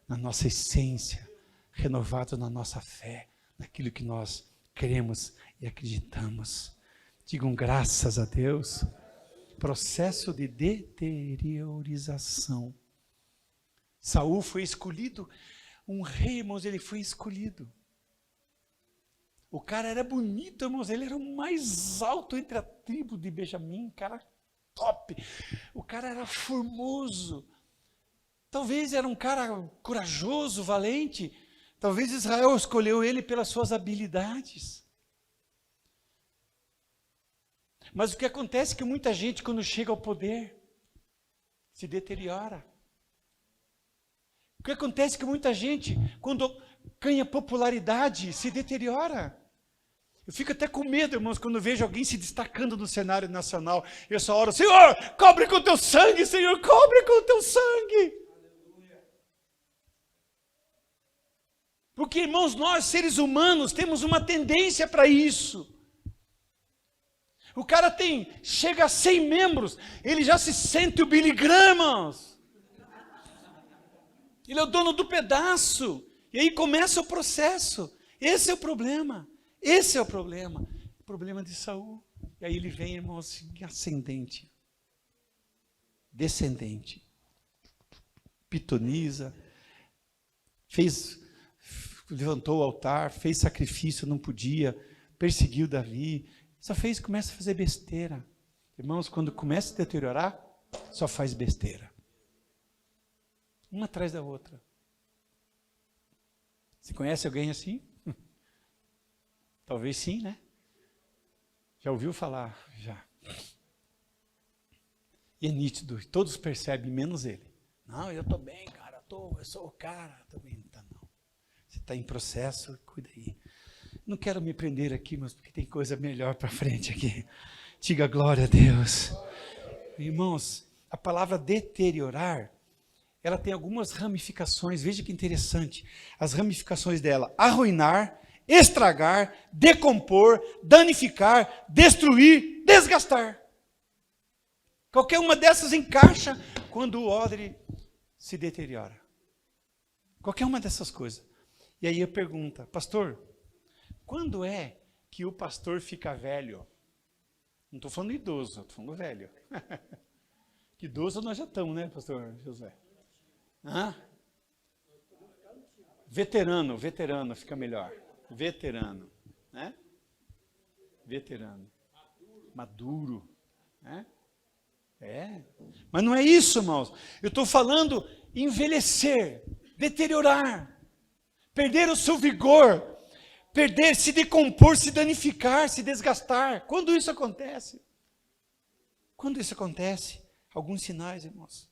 Na nossa essência, renovados na nossa fé, naquilo que nós cremos e acreditamos. Digam graças a Deus. Processo de deteriorização. Saul foi escolhido, um rei, irmãos, ele foi escolhido. O cara era bonito, irmãos, ele era o mais alto entre a tribo de Benjamim, cara top. O cara era formoso. Talvez era um cara corajoso, valente. Talvez Israel escolheu ele pelas suas habilidades. Mas o que acontece é que muita gente, quando chega ao poder, se deteriora. O que acontece é que muita gente, quando ganha popularidade, se deteriora. Eu fico até com medo, irmãos, quando vejo alguém se destacando no cenário nacional. Eu só oro, Senhor, cobre com teu sangue, Senhor, cobre com teu sangue. Porque, irmãos, nós, seres humanos, temos uma tendência para isso. O cara chega a 100 membros, ele já se sente o Billy Graham, irmãos. Ele é o dono do pedaço. E aí começa o processo. Esse é o problema. problema de Saul. E aí ele vem, irmãos, ascendente, descendente, pitoniza, levantou o altar, fez sacrifício, não podia, perseguiu Davi, começa a fazer besteira. Irmãos, quando começa a deteriorar, só faz besteira. Uma atrás da outra. Você conhece alguém assim? Talvez sim, né? Já ouviu falar? Já. E é nítido, todos percebem, menos ele. Não, eu estou bem, cara, eu sou o cara. Também não está, não. Você está em processo, cuida aí. Não quero me prender aqui, mas porque tem coisa melhor para frente aqui. Diga glória a Deus. Irmãos, a palavra deteriorar, ela tem algumas ramificações, veja que interessante. As ramificações dela: arruinar, estragar, decompor, danificar, destruir, desgastar. Qualquer uma dessas encaixa quando o odre se deteriora. Qualquer uma dessas coisas. E aí eu pergunto: pastor, quando é que o pastor fica velho? Não estou falando idoso, estou falando velho. Que idoso nós já estamos, né, pastor José? Hã? Veterano fica melhor. Veterano, né? Veterano. Maduro, né? Mas não é isso, irmãos. Eu estou falando envelhecer, deteriorar, perder o seu vigor, perder, se decompor, se danificar, se desgastar. Quando isso acontece? Quando isso acontece? Alguns sinais, irmãos.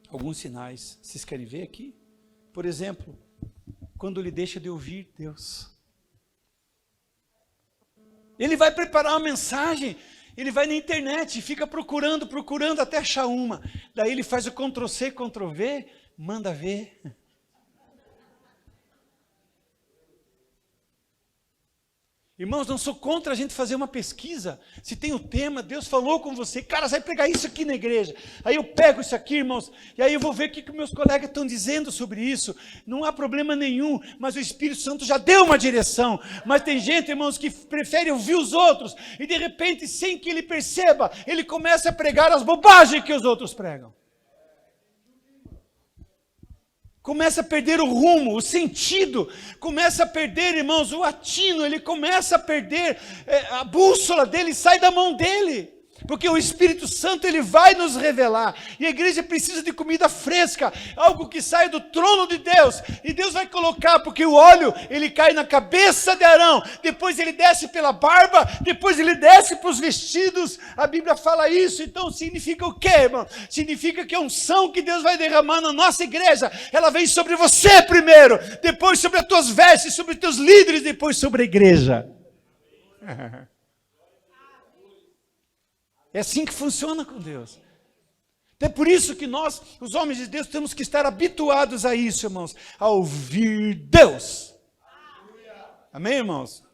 Alguns sinais. Vocês querem ver aqui? Por exemplo, quando ele deixa de ouvir Deus. Ele vai preparar uma mensagem, ele vai na internet, fica procurando até achar uma. Daí ele faz o Ctrl+C, Ctrl+V, manda ver. Irmãos, não sou contra a gente fazer uma pesquisa. Se tem o tema, Deus falou com você, cara, você vai pregar isso aqui na igreja. Aí eu pego isso aqui, irmãos, e aí eu vou ver o que meus colegas estão dizendo sobre isso. Não há problema nenhum, mas o Espírito Santo já deu uma direção. Mas tem gente, irmãos, que prefere ouvir os outros, e de repente, sem que ele perceba, ele começa a pregar as bobagens que os outros pregam. Começa a perder o rumo, o sentido, começa a perder, irmãos, o atino, ele começa a perder, a bússola dele sai da mão dele, porque o Espírito Santo ele vai nos revelar, e a igreja precisa de comida fresca, algo que sai do trono de Deus, e Deus vai colocar, porque o óleo, ele cai na cabeça de Arão, depois ele desce pela barba, depois ele desce para os vestidos, a Bíblia fala isso. Então significa o quê, irmão? Significa que a unção que Deus vai derramar na nossa igreja, ela vem sobre você primeiro, depois sobre as tuas vestes, sobre os teus líderes, depois sobre a igreja. É assim que funciona com Deus. É por isso que nós, os homens de Deus, temos que estar habituados a isso, irmãos, a ouvir Deus. Amém, irmãos?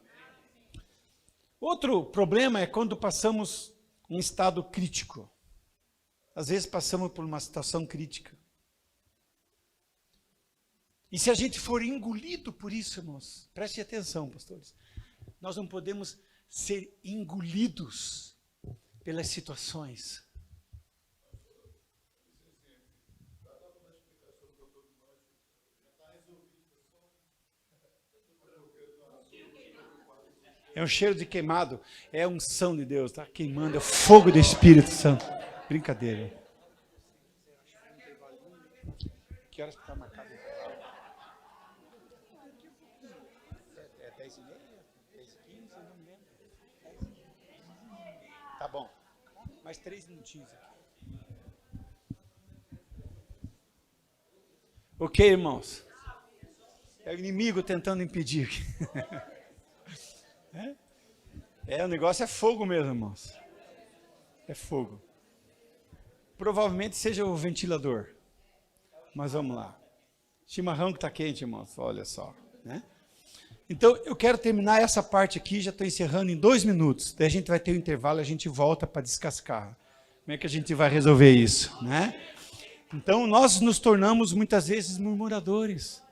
Outro problema é quando passamos em estado crítico. Às vezes passamos por uma situação crítica. E se a gente for engolido por isso, irmãos, preste atenção, pastores, nós não podemos ser engolidos pelas situações. É um cheiro de queimado, é a unção de Deus, está queimando, é o fogo do Espírito Santo. Brincadeira. Que horas está marcado? É 10h30? 10h15? Eu não lembro. Tá bom. Mais 3 minutinhos aqui. Ok, irmãos? É o inimigo tentando impedir. O negócio é fogo mesmo, irmãos. É fogo. Provavelmente seja o ventilador. Mas vamos lá. Chimarrão que está quente, irmãos. Olha só, né? Então, eu quero terminar essa parte aqui, já estou encerrando em 2 minutos. Daí a gente vai ter um intervalo e a gente volta para descascar. Como é que a gente vai resolver isso, né? Então, nós nos tornamos muitas vezes murmuradores.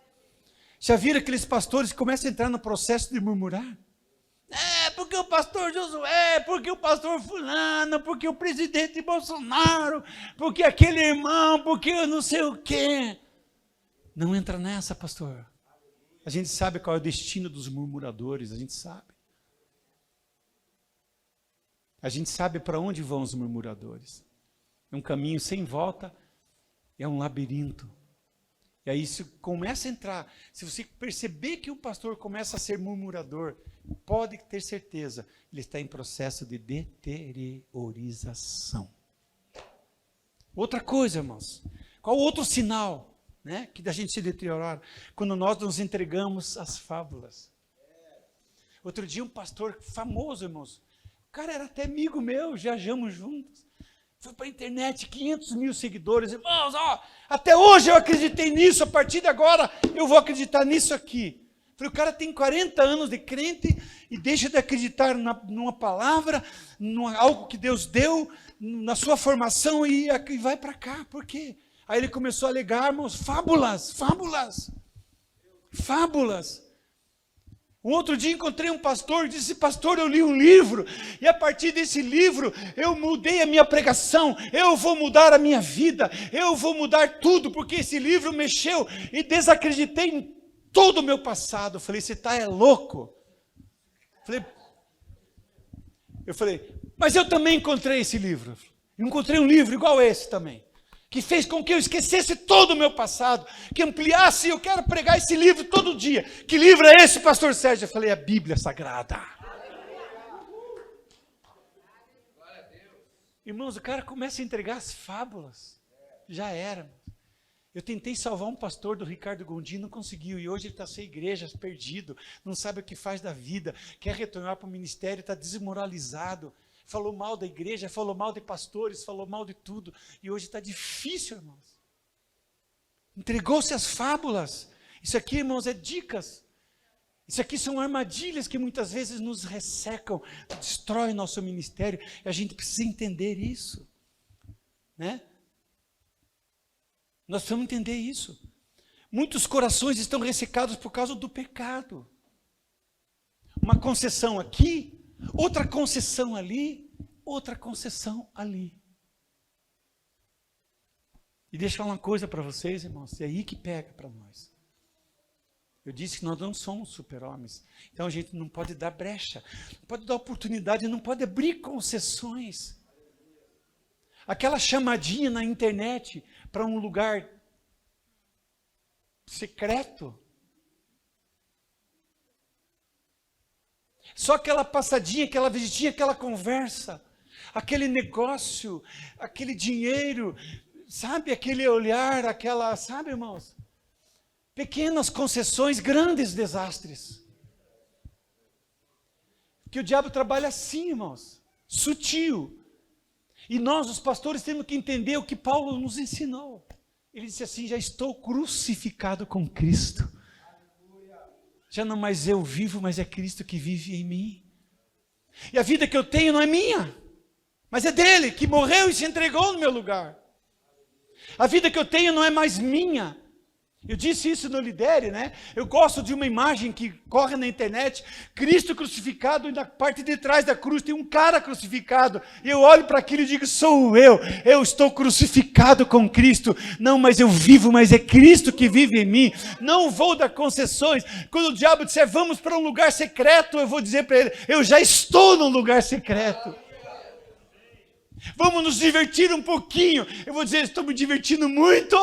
Já viram aqueles pastores que começam a entrar no processo de murmurar? É, porque o pastor Josué, porque o pastor fulano, porque o presidente Bolsonaro, porque aquele irmão, porque eu não sei o quê. Não entra nessa, pastor. A gente sabe qual é o destino dos murmuradores, a gente sabe. A gente sabe para onde vão os murmuradores. É um caminho sem volta, é um labirinto. E aí isso começa a entrar. Se você perceber que o pastor começa a ser murmurador, pode ter certeza, ele está em processo de deteriorização. Outra coisa, irmãos, qual outro sinal, né, que da gente se deteriorar? Quando nós nos entregamos às fábulas. Outro dia um pastor famoso, irmãos, o cara era até amigo meu, viajamos juntos. Foi para a internet, 500 mil seguidores. Irmãos, ó, até hoje eu acreditei nisso, a partir de agora eu vou acreditar nisso aqui. Falei, o cara tem 40 anos de crente e deixa de acreditar numa palavra, algo que Deus deu, na sua formação e vai para cá. Por quê? Aí ele começou a alegar, irmãos, fábulas. Um outro dia encontrei um pastor e disse, pastor, eu li um livro, e a partir desse livro eu mudei a minha pregação, eu vou mudar a minha vida, eu vou mudar tudo, porque esse livro mexeu e desacreditei em todo o meu passado. Eu falei, você está louco? Eu falei, mas eu também encontrei esse livro, eu encontrei um livro igual esse também, que fez com que eu esquecesse todo o meu passado, que ampliasse, eu quero pregar esse livro todo dia. Que livro é esse, pastor Sérgio? Eu falei, a Bíblia Sagrada. Irmãos, o cara começa a entregar as fábulas. Já era. Eu tentei salvar um pastor do Ricardo Gondim, não conseguiu, e hoje ele está sem igrejas, perdido, não sabe o que faz da vida, quer retornar para o ministério, está desmoralizado. Falou mal da igreja, falou mal de pastores, falou mal de tudo. E hoje está difícil, irmãos. Entregou-se às fábulas. Isso aqui, irmãos, é dicas. Isso aqui são armadilhas que muitas vezes nos ressecam, destroem nosso ministério. E a gente precisa entender isso. Né? Nós precisamos entender isso. Muitos corações estão ressecados por causa do pecado. Uma concessão aqui, outra concessão ali, outra concessão ali. E deixa eu falar uma coisa para vocês, irmãos, é aí que pega para nós. Eu disse que nós não somos super-homens, então a gente não pode dar brecha, não pode dar oportunidade, não pode abrir concessões. Aquela chamadinha na internet para um lugar secreto, só aquela passadinha, aquela visitinha, aquela conversa, aquele negócio, aquele dinheiro, sabe, aquele olhar, aquela, sabe, irmãos? Pequenas concessões, grandes desastres. Que o diabo trabalha assim, irmãos, sutil. E nós, os pastores, temos que entender o que Paulo nos ensinou. Ele disse assim, já estou crucificado com Cristo. Já não mais eu vivo, mas é Cristo que vive em mim. E a vida que eu tenho não é minha, mas é dele, que morreu e se entregou no meu lugar. A vida que eu tenho não é mais minha. Eu disse isso no Lidere, né? Eu gosto de uma imagem que corre na internet, Cristo crucificado, e na parte de trás da cruz tem um cara crucificado, e eu olho para aquilo e digo, sou eu estou crucificado com Cristo, não, mas eu vivo, mas é Cristo que vive em mim, não vou dar concessões. Quando o diabo disser, vamos para um lugar secreto, eu vou dizer para ele, eu já estou num lugar secreto. Vamos nos divertir um pouquinho, eu vou dizer, estou me divertindo muito.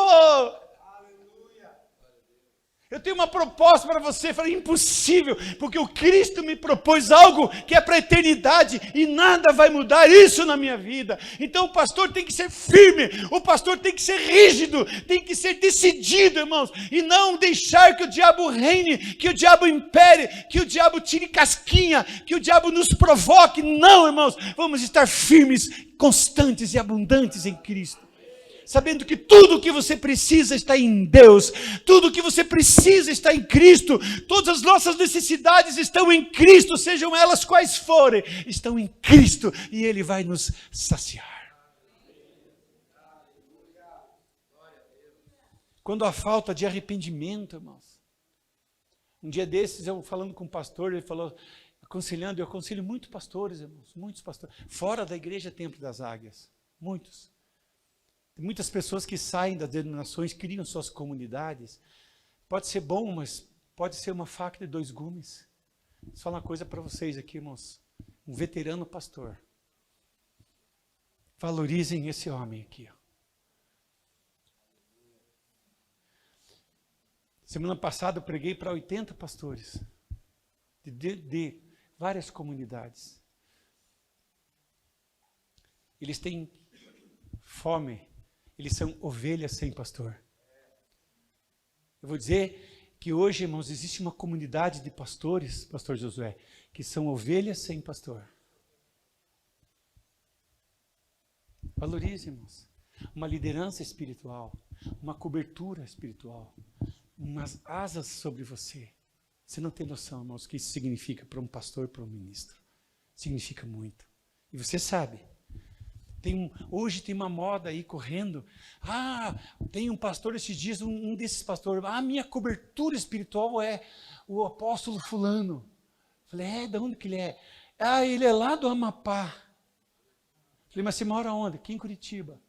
Eu tenho uma proposta para você, falei, impossível, porque o Cristo me propôs algo que é para a eternidade, e nada vai mudar isso na minha vida. Então o pastor tem que ser firme, o pastor tem que ser rígido, tem que ser decidido, irmãos, e não deixar que o diabo reine, que o diabo impere, que o diabo tire casquinha, que o diabo nos provoque. Não, irmãos, vamos estar firmes, constantes e abundantes em Cristo. Sabendo que tudo o que você precisa está em Deus, tudo o que você precisa está em Cristo, todas as nossas necessidades estão em Cristo, sejam elas quais forem, estão em Cristo, e Ele vai nos saciar. Quando há falta de arrependimento, irmãos, um dia desses eu falando com o pastor, ele falou, aconselhando, eu aconselho muitos pastores, irmãos, muitos pastores, fora da igreja Templo das Águias, muitos. Tem muitas pessoas que saem das denominações, criam suas comunidades. Pode ser bom, mas pode ser uma faca de dois gumes. Vou falar uma coisa para vocês aqui, irmãos. Um veterano pastor. Valorizem esse homem aqui. Semana passada eu preguei para 80 pastores de várias comunidades. Eles têm fome, eles são ovelhas sem pastor. Eu vou dizer que hoje, irmãos, existe uma comunidade de pastores, pastor Josué, que são ovelhas sem pastor. Valorize, irmãos, uma liderança espiritual, uma cobertura espiritual, umas asas sobre você. Você não tem noção, irmãos, o que isso significa para um pastor, para um ministro. Significa muito. E você sabe, hoje tem uma moda aí correndo. Tem um pastor esses dias, um desses pastores, minha cobertura espiritual é o apóstolo fulano. Falei, de onde que ele é? Ele é lá do Amapá. Falei, mas você mora onde? Aqui em Curitiba.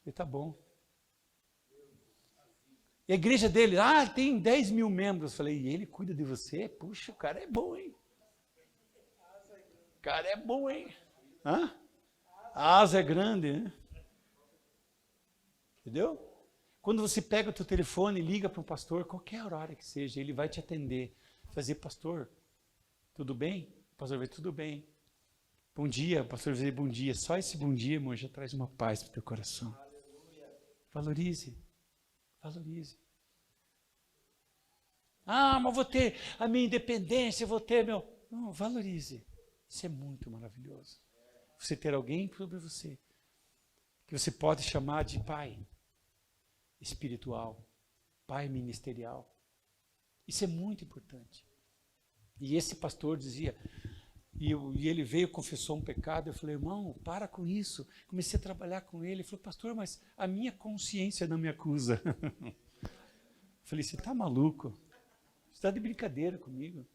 Falei, tá bom. E a igreja dele, tem 10 mil membros. Falei, e ele cuida de você? Puxa, o cara é bom, hein? O cara é bom, hein? A asa é grande, né? Entendeu? Quando você pega o teu telefone e liga para um pastor, qualquer horário que seja, ele vai te atender. Fazer, pastor, tudo bem? O pastor vai, tudo bem. Bom dia, o pastor vai dizer bom dia. Só esse bom dia, irmão, já traz uma paz para o teu coração. Valorize. Valorize. Mas vou ter a minha independência, vou ter meu... Não, valorize. Isso é muito maravilhoso. Você ter alguém sobre você, que você pode chamar de pai espiritual, pai ministerial. Isso é muito importante. E esse pastor dizia, e ele veio, confessou um pecado, eu falei, irmão, para com isso. Comecei a trabalhar com ele, ele falou, pastor, mas a minha consciência não me acusa. Eu falei, você está maluco? Você está de brincadeira comigo?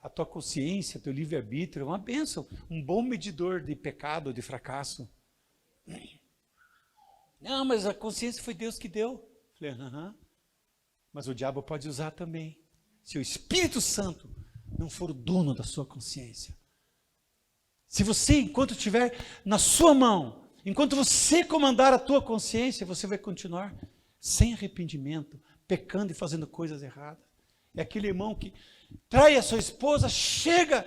A tua consciência, teu livre-arbítrio é uma bênção, um bom medidor de pecado, de fracasso. Não, mas a consciência foi Deus que deu. Eu falei, mas o diabo pode usar também. Se o Espírito Santo não for o dono da sua consciência. Se você, enquanto estiver na sua mão, enquanto você comandar a tua consciência, você vai continuar sem arrependimento, pecando e fazendo coisas erradas. É aquele irmão que trai a sua esposa, chega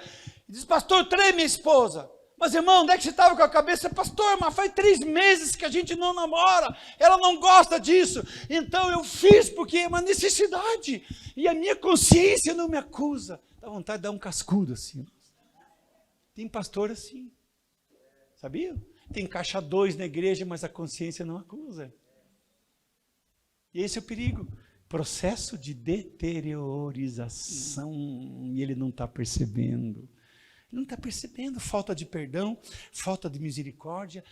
e diz, pastor, trai minha esposa. Mas irmão, onde é que você estava com a cabeça? Pastor, mas faz 3 meses que a gente não namora, ela não gosta disso. Então eu fiz porque é uma necessidade. E a minha consciência não me acusa. Dá vontade de dar um cascudo assim. Tem pastor assim. Sabia? Tem caixa 2 na igreja, mas a consciência não acusa. E esse é o perigo. Processo de deteriorização. E ele não está percebendo. Ele não está percebendo falta de perdão, falta de misericórdia,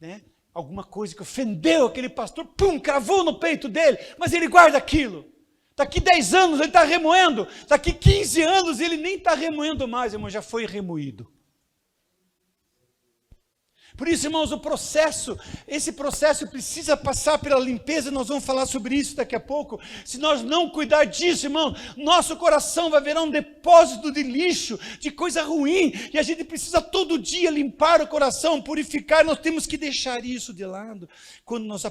né? Alguma coisa que ofendeu aquele pastor, cravou no peito dele, mas ele guarda aquilo. Daqui 10 anos ele está remoendo, daqui 15 anos ele nem está remoendo mais, irmão, já foi remoído. Por isso, irmãos, esse processo precisa passar pela limpeza, nós vamos falar sobre isso daqui a pouco. Se nós não cuidar disso, irmão, nosso coração vai virar um depósito de lixo, de coisa ruim, e a gente precisa todo dia limpar o coração, purificar, nós temos que deixar isso de lado. Quando nós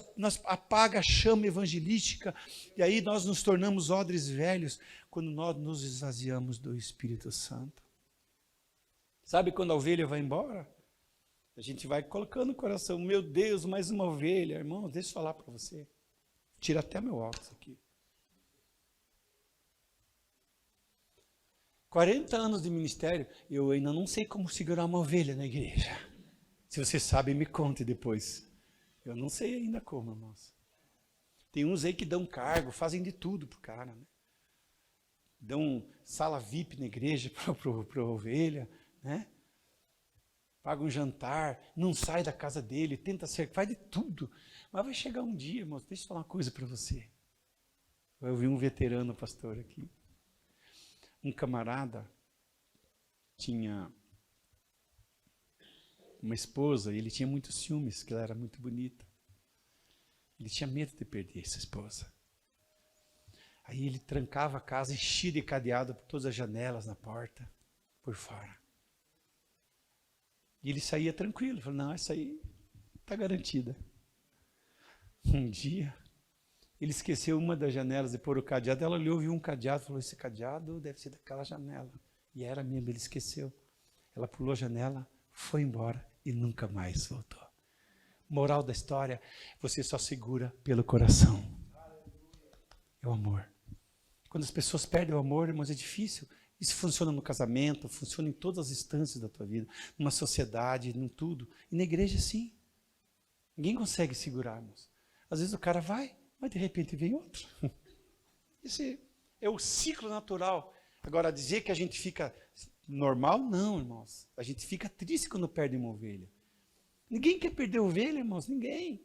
apaga a chama evangelística, e aí nós nos tornamos odres velhos, quando nós nos esvaziamos do Espírito Santo. Sabe quando a ovelha vai embora? A gente vai colocando no coração, meu Deus, mais uma ovelha. Irmão, deixa eu falar para você. Tira até meu óculos aqui. 40 anos de ministério, eu ainda não sei como segurar uma ovelha na igreja. Se você sabe, me conte depois. Eu não sei ainda como, irmãos. Tem uns aí que dão cargo, fazem de tudo pro cara, né? Dão sala VIP na igreja para a ovelha, né? Paga um jantar, não sai da casa dele, tenta ser, faz de tudo. Mas vai chegar um dia, irmão, deixa eu falar uma coisa para você. Eu vi um veterano pastor aqui. Um camarada tinha uma esposa e ele tinha muitos ciúmes, que ela era muito bonita. Ele tinha medo de perder essa esposa. Aí ele trancava a casa, enchia de cadeado por todas as janelas, na porta, por fora. E ele saía tranquilo, falou, não, essa aí está garantida. Um dia, ele esqueceu uma das janelas de pôr o cadeado, ela olhou, viu um cadeado, falou, esse cadeado deve ser daquela janela. E era mesmo, ele esqueceu. Ela pulou a janela, foi embora e nunca mais voltou. Moral da história, você só segura pelo coração. É o amor. Quando as pessoas perdem o amor, irmãos, é difícil. Isso funciona no casamento, funciona em todas as instâncias da tua vida, numa sociedade, em tudo. E na igreja, sim. Ninguém consegue segurar, irmãos. Às vezes o cara vai, mas de repente vem outro. Esse é o ciclo natural. Agora, dizer que a gente fica normal, não, irmãos. A gente fica triste quando perde uma ovelha. Ninguém quer perder ovelha, irmãos, ninguém.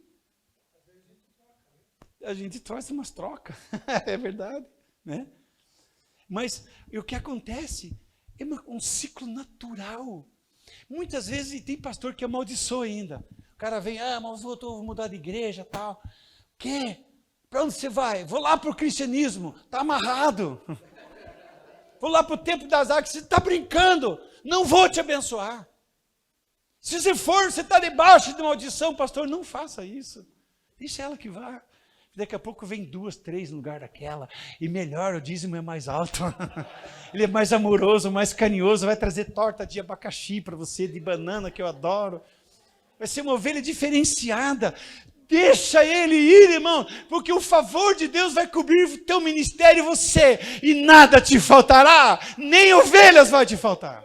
A gente traz umas trocas, é verdade, né? Mas o que acontece é um ciclo natural. Muitas vezes tem pastor que amaldiçoa ainda. O cara vem, mas eu vou mudar de igreja, tal. O quê? Para onde você vai? Vou lá para o cristianismo, está amarrado. Vou lá para o tempo das águas, você está brincando, não vou te abençoar. Se você for, você está debaixo de maldição, pastor, não faça isso. Deixa ela que vá. Daqui a pouco vem 2, 3 no lugar daquela. E melhor, o dízimo é mais alto. Ele é mais amoroso, mais carinhoso. Vai trazer torta de abacaxi para você, de banana, que eu adoro. Vai ser uma ovelha diferenciada. Deixa ele ir, irmão. Porque o favor de Deus vai cobrir o teu ministério e você. E nada te faltará. Nem ovelhas vai te faltar.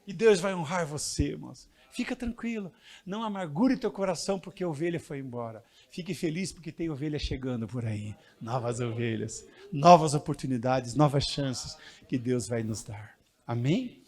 E Deus vai honrar você, irmãos. Fica tranquilo. Não amargure teu coração porque a ovelha foi embora. Fique feliz porque tem ovelha chegando por aí. Novas ovelhas, novas oportunidades, novas chances que Deus vai nos dar. Amém?